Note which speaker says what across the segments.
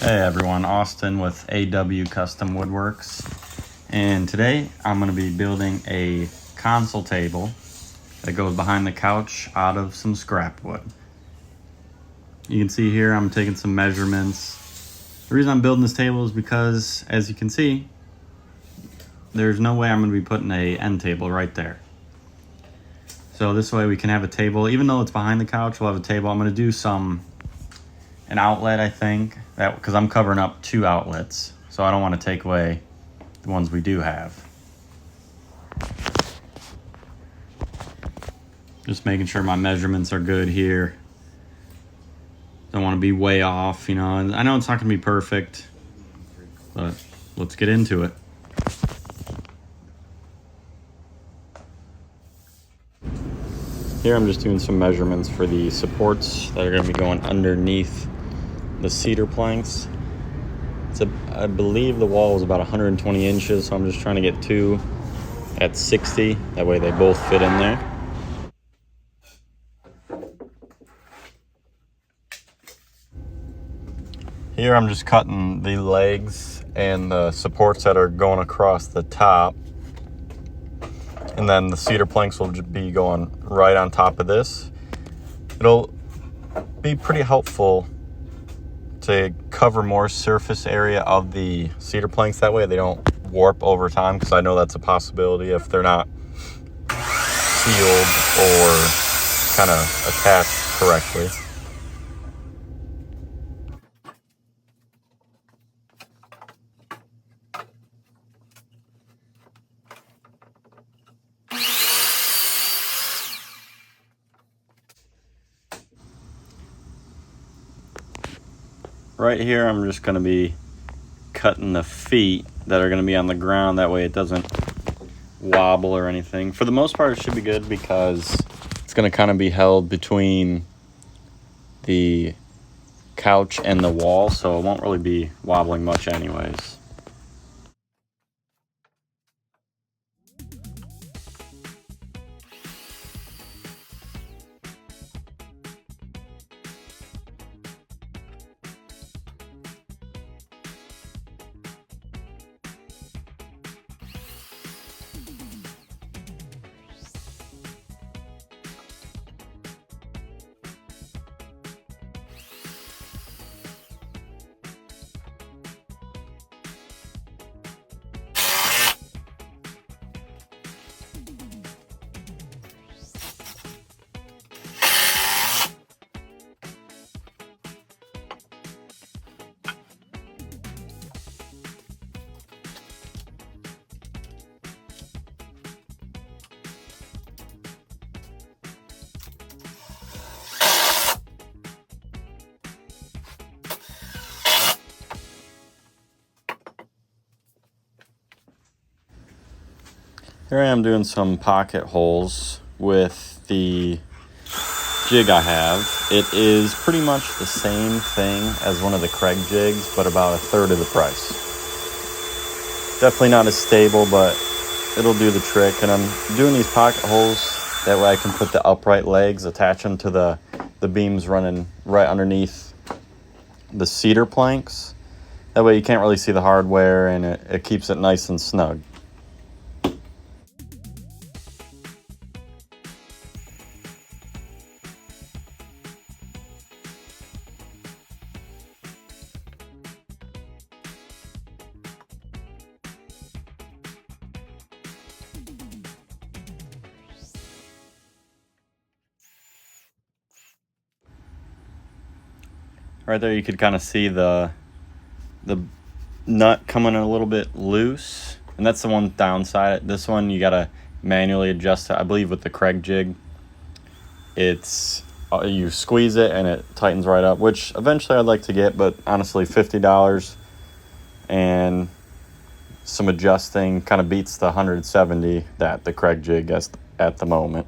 Speaker 1: Hey everyone, Austin with AW Custom Woodworks, and today I'm going to be building a console table that goes behind the couch out of some scrap wood. You can see here I'm taking some measurements. The reason I'm building this table is because, as you can see, there's no way I'm going to be putting a end table right there. So this way we can have a table, even though it's behind the couch, we'll have a table. I'm going to do an outlet, I think, that because I'm covering up 2 outlets, so I don't want to take away the ones we do have. Just making sure my measurements are good here. Don't want to be way off, you know. And I know it's not going to be perfect, but let's get into it. Here I'm just doing some measurements for the supports that are going to be going underneath the cedar planks. I believe the wall is about 120 inches, so I'm just trying to get 2 at 60. That way they both fit in there. Here I'm just cutting the legs and the supports that are going across the top. And then the cedar planks will be going right on top of this. It'll be pretty helpful to cover more surface area of the cedar planks. That way they don't warp over time, because I know that's a possibility if they're not sealed or kind of attached correctly. Right here, I'm just going to be cutting the feet that are going to be on the ground. That way it doesn't wobble or anything. For the most part, it should be good because it's going to kind of be held between the couch and the wall, so it won't really be wobbling much anyways. Here I am doing some pocket holes with the jig I have. It is pretty much the same thing as one of the Craig jigs, but about 1/3 of the price. Definitely not as stable, but it'll do the trick. And I'm doing these pocket holes, that way I can put the upright legs, attach them to the beams running right underneath the cedar planks. That way you can't really see the hardware, and it keeps it nice and snug. Right there you could kind of see the nut coming a little bit loose, and that's the one downside. This one you gotta manually adjust it. I believe with the Craig jig, it's you squeeze it and it tightens right up, which eventually I'd like to get, but honestly $50 and some adjusting kind of beats the 170 that the Craig jig has at the moment.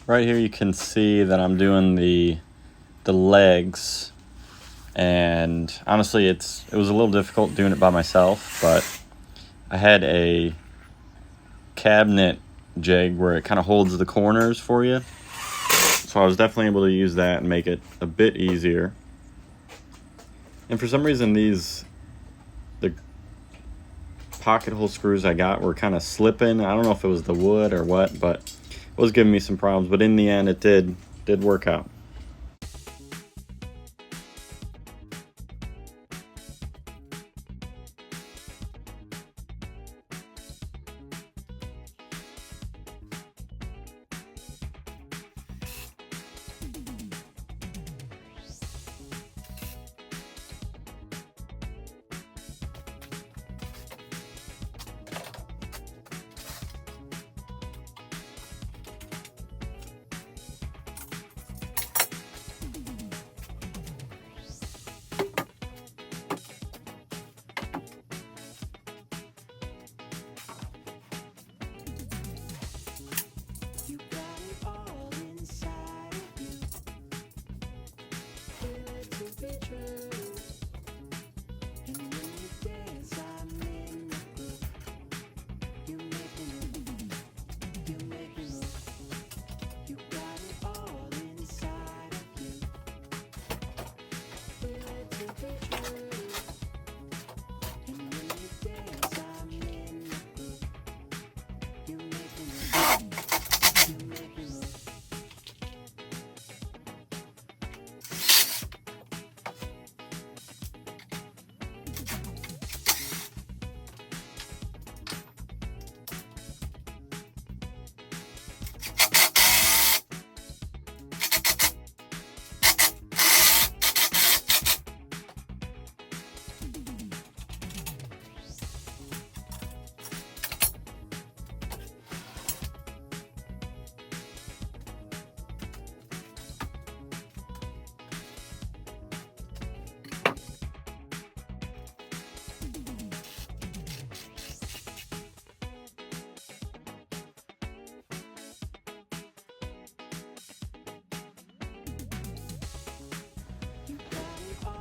Speaker 1: Right here you can see that I'm doing the legs, and honestly it was a little difficult doing it by myself, but I had a cabinet jig where it kind of holds the corners for you, so I was definitely able to use that and make it a bit easier. And for some reason the pocket hole screws I got were kind of slipping. I don't know if it was the wood or what, but it was giving me some problems, but in the end it did work out.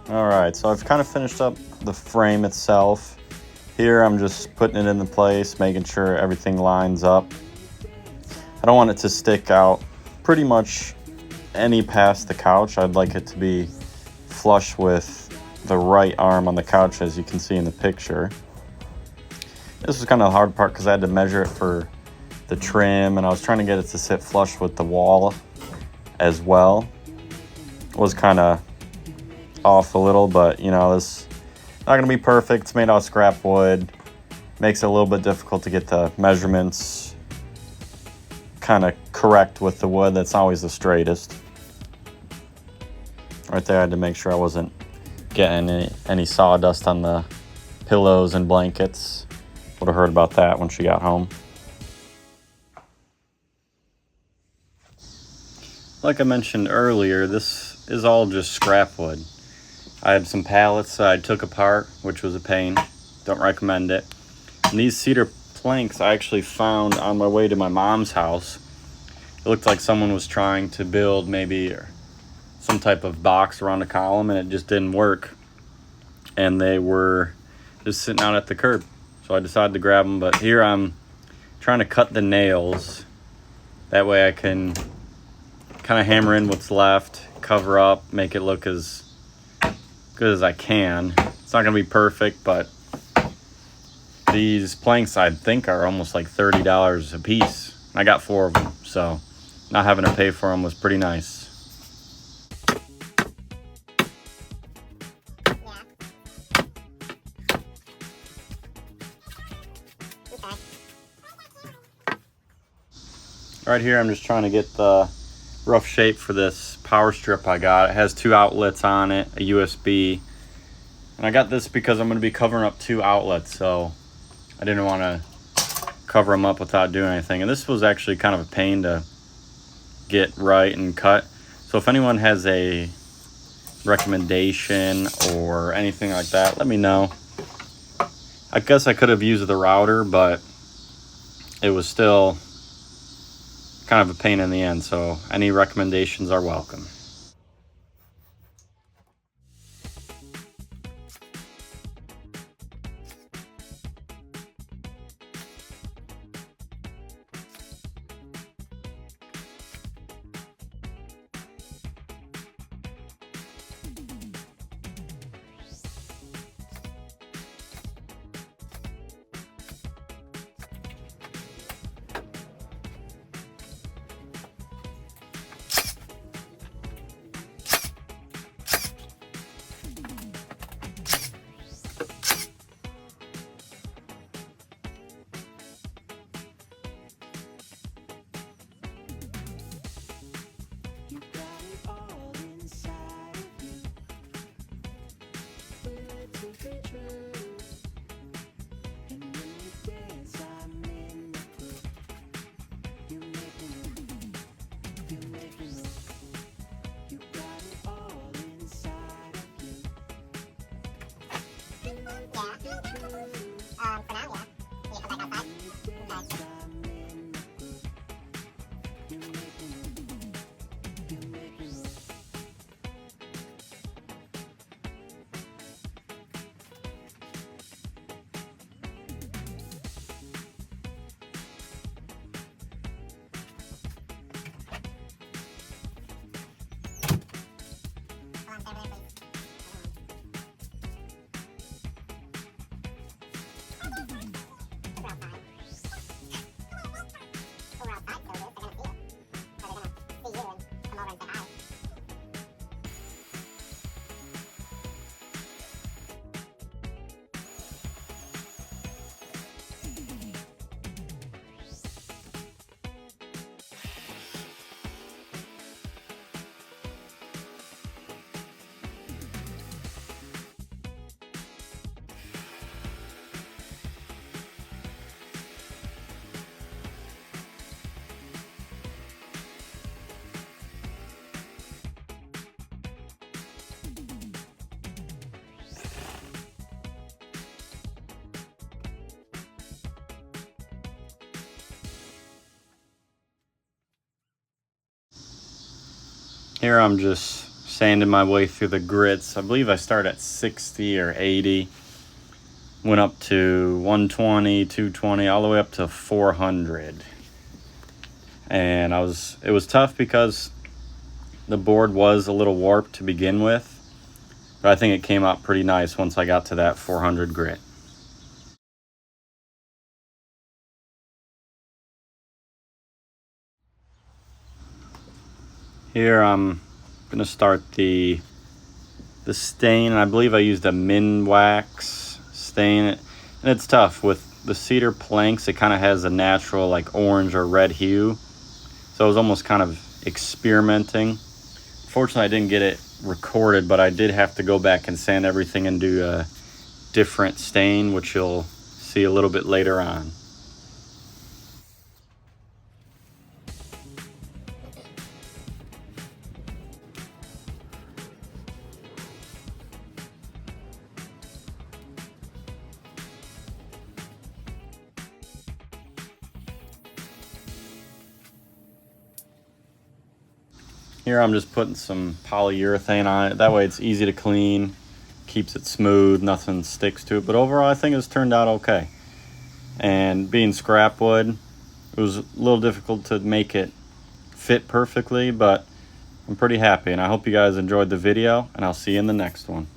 Speaker 1: Alright, so I've kind of finished up the frame itself. Here I'm just putting it into place, making sure everything lines up. I don't want it to stick out pretty much any past the couch. I'd like it to be flush with the right arm on the couch, as you can see in the picture. This was kind of the hard part because I had to measure it for the trim, and I was trying to get it to sit flush with the wall as well. It was kind of off a little, but you know, this not gonna be perfect. It's made out of scrap wood, makes it a little bit difficult to get the measurements kind of correct with the wood. That's always the straightest. Right there I had to make sure I wasn't getting any sawdust on the pillows and blankets. Would have heard about that when she got home. Like I mentioned earlier, this is all just scrap wood. I had some pallets I took apart, which was a pain. Don't recommend it. And these cedar planks I actually found on my way to my mom's house. It looked like someone was trying to build maybe some type of box around a column, and it just didn't work. And they were just sitting out at the curb. So I decided to grab them, but here I'm trying to cut the nails. That way I can kind of hammer in what's left, cover up, make it look as good as I can. It's not gonna be perfect, but these planks I think are almost like $30 a piece. I got 4 of them, so not having to pay for them was pretty nice. Right here I'm just trying to get the rough shape for this power strip I got. It has 2 outlets on it, a USB, and I got this because I'm going to be covering up 2 outlets, so I didn't want to cover them up without doing anything. And this was actually kind of a pain to get right and cut. So if anyone has a recommendation or anything like that, let me know. I guess I could have used the router, but it was still kind of a pain in the end, so any recommendations are welcome. Here I'm just sanding my way through the grits. I believe I start at 60 or 80. Went up to 120, 220, all the way up to 400. And it was tough because the board was a little warped to begin with. But I think it came out pretty nice once I got to that 400 grit. Here I'm gonna start the stain, and I believe I used a min wax stain. And it's tough with the cedar planks. It kind of has a natural like orange or red hue, so I was almost kind of experimenting. Fortunately I didn't get it recorded, but I did have to go back and sand everything and do a different stain, which you'll see a little bit later on. Here I'm just putting some polyurethane on it. That way it's easy to clean, keeps it smooth, nothing sticks to it. But overall I think it's turned out okay. And being scrap wood, it was a little difficult to make it fit perfectly, but I'm pretty happy. And I hope you guys enjoyed the video, and I'll see you in the next one.